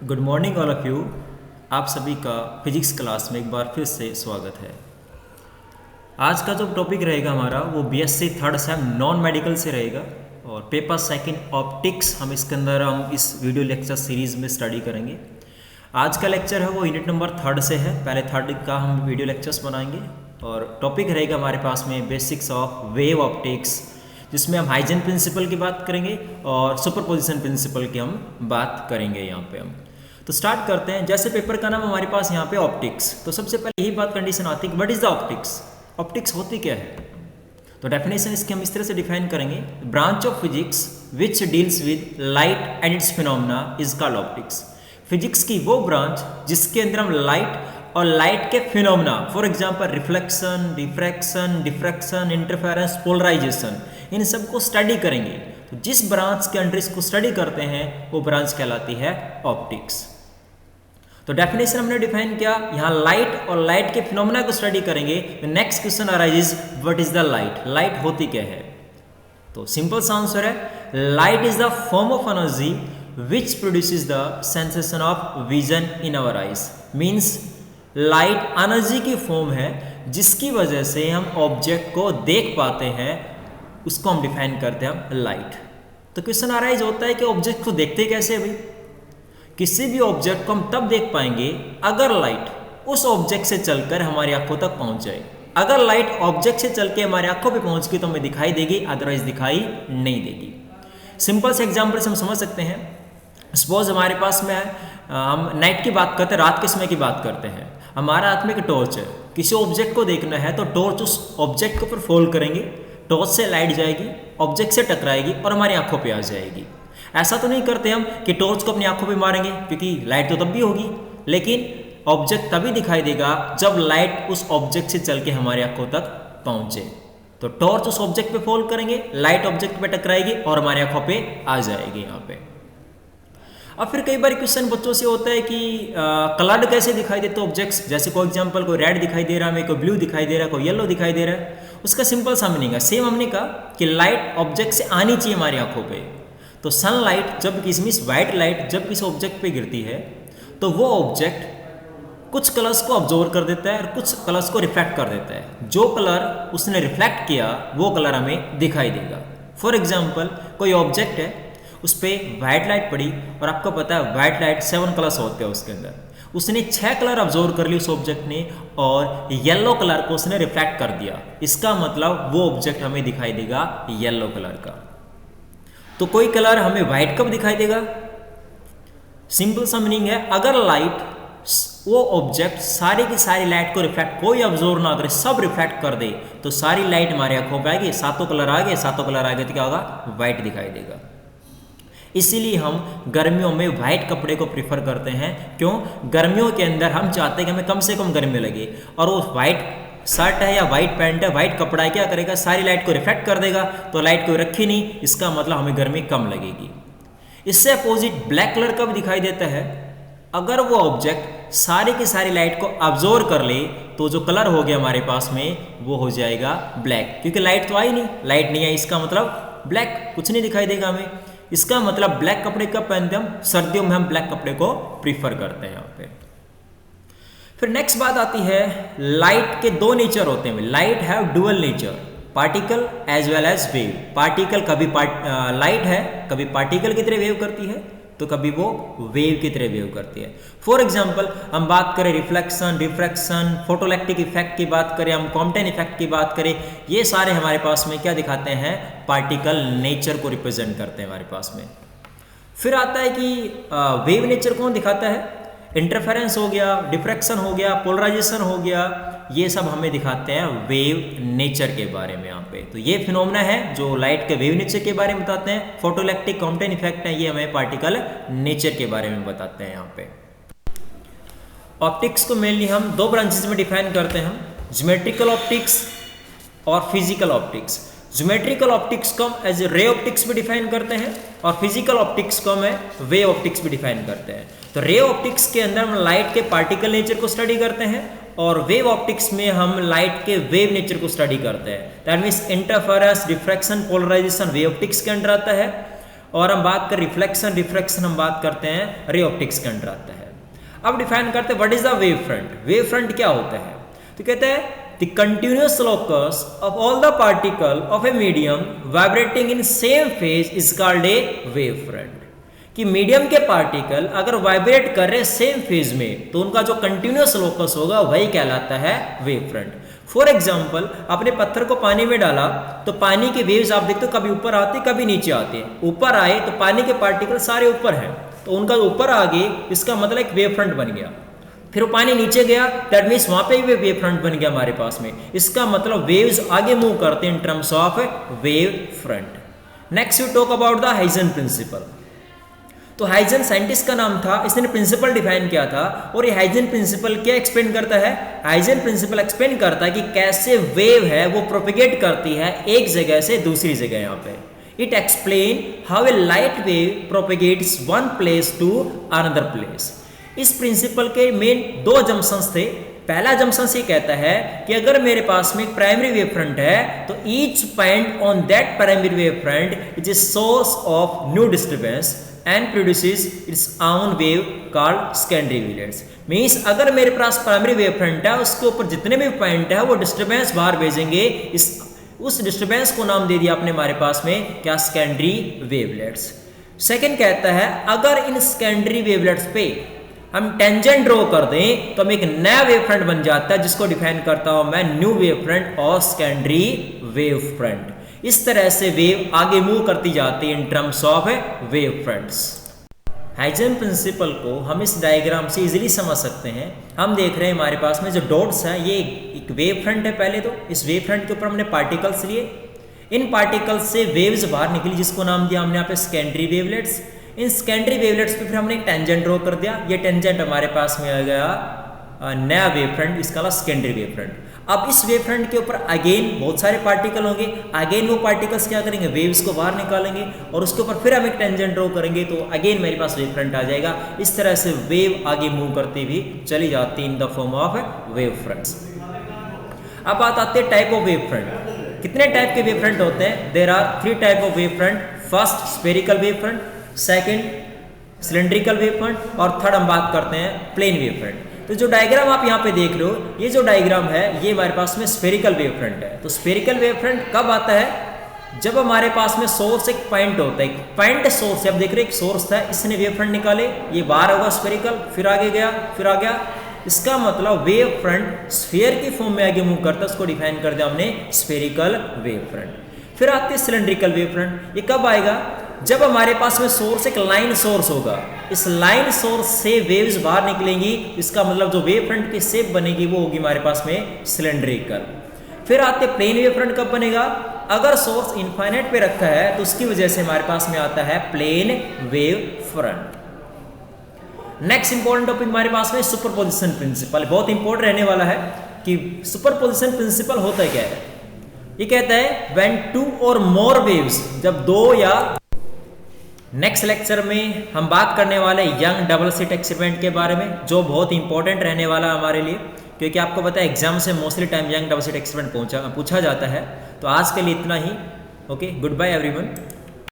Good morning all of you. आप सभी का फिजिक्स क्लास में एक बार फिर से स्वागत है। आज का जो टॉपिक रहेगा हमारा वो BSc third same non medical से रहेगा और पेपर सेकंड ऑप्टिक्स हम इसके अंदर इस वीडियो लेक्चर सीरीज़ में स्टडी करेंगे। आज का लेक्चर है वो यूनिट नंबर थर्ड से है। पहले थर्ड का हम वीडियो लेक्चर्स बनाएंगे और टॉपिक रहेगा हमारे पास में बेसिक्स ऑफ वेव ऑप्टिक्स, जिसमें हम हाइजन प्रिंसिपल की बात करेंगे और सुपरपोजिशन प्रिंसिपल की हम बात करेंगे। यहाँ पे हम तो स्टार्ट करते हैं। जैसे पेपर का नाम हमारे पास यहाँ पे ऑप्टिक्स, तो सबसे पहले यही बात कंडीशन आती है कि what is the optics, optics होती क्या है। तो डेफिनेशन इसकी हम इस तरह से डिफाइन करेंगे, branch of physics which deals with light and it's phenomena is called optics. Physics की वो ब्रांच जिसके अंदर हम लाइट और लाइट के phenomena, for example reflection, diffraction, diffraction, interference, polarisation, इन सब को स्टडी करेंगे। तो जिस ब्रांच के अंडर इसको स्टडी करते हैं वो ब्रांच कहलाती है ऑप्टिक्स। तो डेफिनेशन हमने डिफाइन किया, यहाँ लाइट और लाइट के फिनोमेना को स्टडी करेंगे। Next question arises, what is the light, light होती क्या है। तो सिंपल सा आंसर है, light is the form of energy which produces the sensation of vision in our eyes. Means light energy की फॉर्म है जिसकी वजह से हम ऑब्जेक्ट को देख पाते हैं, उसको हम डिफाइन करते हैं लाइट। तो क्वेश्चन अराइज होता है कि ऑब्जेक्ट को देखते कैसे भाई। किसी भी ऑब्जेक्ट को हम तब देख पाएंगे अगर लाइट उस ऑब्जेक्ट से चलकर हमारी आंखों तक पहुंच जाए। अगर लाइट ऑब्जेक्ट से चल के हमारी आंखों पे पहुंच गई तो हमें दिखाई देगी, अदरवाइज दिखाई नहीं देगी। सिंपल से एग्जांपल से हम समझ सकते हैं। सपोज हमारे पास में हम नाइट की बात करते हैं, रात के समय की बात करते हैं। हमारे हाथ में एक टॉर्च है, किसी ऑब्जेक्ट को देखना है तो टॉर्च उस ऑब्जेक्ट के ऊपर फोल्ड करेंगे, टॉर्च से लाइट जाएगी, ऑब्जेक्ट से टकराएगी और हमारी आंखों पे आ जाएगी। ऐसा तो नहीं करते हम कि टॉर्च को अपनी आंखों पे मारेंगे, क्योंकि लाइट तो तब भी होगी, लेकिन ऑब्जेक्ट तभी दिखाई देगा जब लाइट उस ऑब्जेक्ट से चल के हमारी आंखों तक पहुंचे। तो टॉर्च उस ऑब्जेक्ट पे फोल्ड करेंगे, लाइट ऑब्जेक्ट पे टकराएगी और हमारी आंखों पे आ जाएगी यहाँ पे। अब फिर कई बार क्वेश्चन बच्चों से होता है कि कलर्ड कैसे दिखाई देते ऑब्जेक्ट्स। जैसे कोई एग्जांपल, कोई रेड दिखाई दे रहा है, कोई ब्लू दिखाई दे रहा है, कोई येलो दिखाई दे रहा है। उसका सिंपल सा मीनिंग है, सेम हमने कहा कि लाइट ऑब्जेक्ट से आनी चाहिए हमारी आंखों पे। तो सनलाइट जब किसी मीन्स वाइट लाइट जब किसी ऑब्जेक्ट पे गिरती है तो वो ऑब्जेक्ट कुछ कलर्स को ऑब्जर्व कर देता है और कुछ कलर्स को रिफ्लेक्ट कर देता है। जो कलर उसने रिफ्लेक्ट किया वो कलर हमें दिखाई देगा। फॉर एग्जाम्पल, कोई ऑब्जेक्ट है, उस पर वाइट लाइट पड़ी और आपको पता है वाइट लाइट 7 कलर्स होते हैं उसके अंदर। उसने 6 कलर ऑब्जर्व कर ली उस ऑब्जेक्ट ने और येलो कलर को उसने रिफ्लेक्ट कर दिया। इसका मतलब वो ऑब्जेक्ट हमें दिखाई देगा येलो कलर का। तो कोई कलर हमें व्हाइट कब दिखाई देगा। सिंपल सा मीनिंग है, अगर लाइट वो ऑब्जेक्ट सारी की सारी लाइट को रिफ्लेक्ट, कोई ऑब्जर्व ना करे, सब रिफ्लेक्ट कर दे, तो सारी लाइट हमारे आंखों पे आएगी। सातों कलर आ गए, सातों कलर आ गए तो क्या होगा, व्हाइट दिखाई देगा। इसीलिए हम गर्मियों में व्हाइट कपड़े को प्रीफर करते हैं। क्यों, गर्मियों के अंदर हम चाहते हैं कि हमें कम से कम गर्मी लगे, और वो व्हाइट शर्ट है या वाइट पैंट है, वाइट कपड़ा है, क्या करेगा, सारी लाइट को रिफ्लेक्ट कर देगा, तो लाइट को रखी नहीं, इसका मतलब हमें गर्मी कम लगेगी। इससे अपोजिट ब्लैक कलर कब दिखाई देता है, अगर वो ऑब्जेक्ट सारी की सारी लाइट को ऑब्जर्व कर ले तो जो कलर हो गया हमारे पास में वो हो जाएगा ब्लैक, क्योंकि लाइट तो आई नहीं, लाइट नहीं आई, इसका मतलब ब्लैक, कुछ नहीं दिखाई देगा हमें। इसका मतलब ब्लैक कपड़े कब पहनते हम, सर्दियों में हम ब्लैक कपड़े को प्रीफर करते हैं यहाँ पे। फिर नेक्स्ट बात आती है, लाइट के 2 नेचर होते हैं। Light have dual nature, particle as well as wave. Particle कभी लाइट है, कभी पार्टिकल की तरह वेव करती है, तो कभी वो वेव की तरह वेव करती है। फॉर एग्जाम्पल, हम बात करें रिफ्लेक्शन, डिफ्रैक्शन, फोटोइलेक्ट्रिक इफेक्ट की बात करें, हम कॉम्पटन इफेक्ट की बात करें, ये सारे हमारे पास में क्या दिखाते हैं, पार्टिकल नेचर को रिप्रेजेंट करते हैं हमारे पास में। फिर आता है कि वेव नेचर कौन दिखाता है, इंटरफेरेंस हो गया, डिफ्रैक्शन हो गया, पोलराइजेशन हो गया, ये सब हमें दिखाते हैं वेव नेचर के बारे में यहाँ पे। तो ये फिनोमेना है जो लाइट के वेव नेचर के बारे में बताते हैं। फोटोइलेक्ट्रिक, कॉम्पटन इफेक्ट है, ये हमें पार्टिकल नेचर के बारे में बताते हैं यहाँ पे। ऑप्टिक्स को मेनली हम 2 ब्रांचेस में डिफाइन करते हैं, ज्योमेट्रिकल ऑप्टिक्स और फिजिकल ऑप्टिक्स। ज्योमेट्रिकल ऑप्टिक्स को हम एज ए रे ऑप्टिक्स भी डिफाइन करते हैं और फिजिकल ऑप्टिक्स को हम वेव ऑप्टिक्स भी डिफाइन करते हैं। तो रे ऑप्टिक्स के अंदर हम लाइट के पार्टिकल नेचर को स्टडी करते हैं और वेव ऑप्टिक्स में हम लाइट के वेव नेचर को स्टडी करते हैं। That means interference, diffraction, polarization wave optics के अंडर आता है और हम बात कर रिफ्लेक्शन रिफ्रैक्शन हम बात करते हैं रे ऑप्टिक्स के अंडर आता है। अब डिफाइन करते हैं what is the wave front. Wave front क्या होता है? तो कहते हैं the continuous locus of all the particle of a medium vibrating in same phase is called a wave front. कि मीडियम के पार्टिकल अगर वाइब्रेट कर रहे सेम फेज में तो उनका जो कंटिन्यूअस लोकस होगा वही कहलाता है वेव फ्रंट। फॉर एग्जाम्पल, आपने पत्थर को पानी में डाला तो पानी के वेव्स आप देखते हो कभी ऊपर आते कभी नीचे आते। ऊपर आए तो पानी के पार्टिकल सारे ऊपर हैं, तो उनका ऊपर आ गए, इसका मतलब एक वेव फ्रंट बन गया। फिर वो पानी नीचे गया, दैट मीन्स वहां पे भी वेव फ्रंट बन गया हमारे पास में। इसका मतलब वेव्स आगे मूव करते हैं in terms of wave front. Next you talk about the Huygens principle. तो हाइजन साइंटिस्ट का नाम था, इसने प्रिंसिपल डिफाइन किया था। और ये हाइजन प्रिंसिपल क्या एक्सप्लेन करता है? हाइजन प्रिंसिपल एक्सप्लेन करता है कि कैसे वेव है वो प्रोपेगेट करती है एक जगह से दूसरी जगह। यहाँ पे it explain how a light wave propagates one place to another place. इस प्रिंसिपल के मेन दो जंक्शंस थे। पहला जंक्शन ये कहता है कि अगर मेरे पास में एक प्राइमरी वेव फ्रंट है तो each point on that primary wave front is a source of new disturbance and produces its own wave called secondary wavelets। Means अगर मेरे पास प्राइमरी वेव फ्रंट है उसके ऊपर जितने भी पॉइंट है वो डिस्टर्बेंस बाहर भेजेंगे। उस डिस्टर्बेंस को नाम दे दिया आपने हमारे पास में क्या? Secondary wavelets. सेकंड कहता है अगर इन सेकेंडरी वेवलेट्स पे हम टेंजेंट ड्रॉ कर दें तो हम एक नया वेव फ्रंट बन जाता है जिसको डिफाइन करता हूं मैं न्यू वेव फ्रंट और सेकेंडरी वेव फ्रंट। इस तरह से वेव आगे मूव करती जाती है in terms of wave fronts. Huygens principle को हम इस डायग्राम से इजीली समझ सकते हैं। हम देख रहे हैं हमारे पास में जो डॉट्स है ये एक वेव फ्रंट है। पहले तो इस वेव फ्रंट के ऊपर हमने पार्टिकल्स लिए, इन पार्टिकल्स से वेव्स बाहर निकली जिसको नाम दिया हमने यहाँ पे secondary wavelets. In secondary wavelets पे फिर हमने एक टेंजेंट ड्रॉ कर दिया। ये टेंजेंट हमारे पास में आ गया नया वेव फ्रंट, इसका नाम सेकेंडरी वेव फ्रंट। अब इस वेव फ्रंट के ऊपर अगेन बहुत सारे पार्टिकल होंगे। अगेन वो पार्टिकल्स क्या करेंगे? वेव्स को बाहर निकालेंगे और उसके ऊपर फिर हम एक टेंजेंट ड्रॉ करेंगे तो अगेन मेरे पास वेव फ्रंट आ जाएगा। इस तरह से वेव आगे मूव करती हुई चली जाती in the form of wave fronts. अब बात आती है टाइप ऑफ वेव फ्रंट। कितने टाइप के वेव फ्रंट होते हैं? There are 3 type of wave front. First spherical wave front, second cylindrical wave front और थर्ड हम बात करते हैं प्लेन वेव फ्रंट। तो जो डायग्राम आप यहाँ पे देख रहे हो, ये जो डायग्राम है ये हमारे पास में स्फेरिकल वेव फ्रंट है। तो स्फेरिकल वेव फ्रंट कब आता है? जब हमारे पास में सोर्स एक पॉइंट होता है, एक पॉइंट सोर्स है। अब देख रहे एक सोर्स था, इसने वेव फ्रंट निकाले, ये बाहर होगा स्फेरिकल, फिर आगे गया, फिर आ गया। इसका मतलब वेव फ्रंट स्फीयर की फॉर्म में आगे मूव करता है, उसको डिफाइन कर दिया हमने स्फेरिकल वेव फ्रंट। फिर आती है सिलेंड्रिकल वेव फ्रंट। ये कब आएगा? जब हमारे पास में सोर्स एक लाइन सोर्स होगा, इस लाइन सोर्स से वेव्स बाहर निकलेंगी, इसका मतलब जो वेव फ्रंट की शेप बनेगी वो होगी हमारे पास में सिलेंड्रिकल। फिर आते प्लेन वेव फ्रंट कब बनेगा? अगर सोर्स इनफाइनाइट पे रखा है तो उसकी वजह से हमारे पास में आता है plane wave front. Next important topic हमारे पास में सुपरपोजिशन प्रिंसिपल। बहुत इंपॉर्टेंट रहने वाला है कि सुपरपोजिशन प्रिंसिपल होता है क्या है। ये कहता है व्हेन 2 और मोर वेव्स, जब 2 या नेक्स्ट लेक्चर में हम बात करने वाले यंग डबल स्लिट एक्सपेरिमेंट के बारे में, जो बहुत इंपॉर्टेंट रहने वाला है हमारे लिए, क्योंकि आपको पता है एग्जाम से mostly time Young double slit experiment पूछा जाता है। तो आज के लिए इतना ही। Okay, good bye everyone.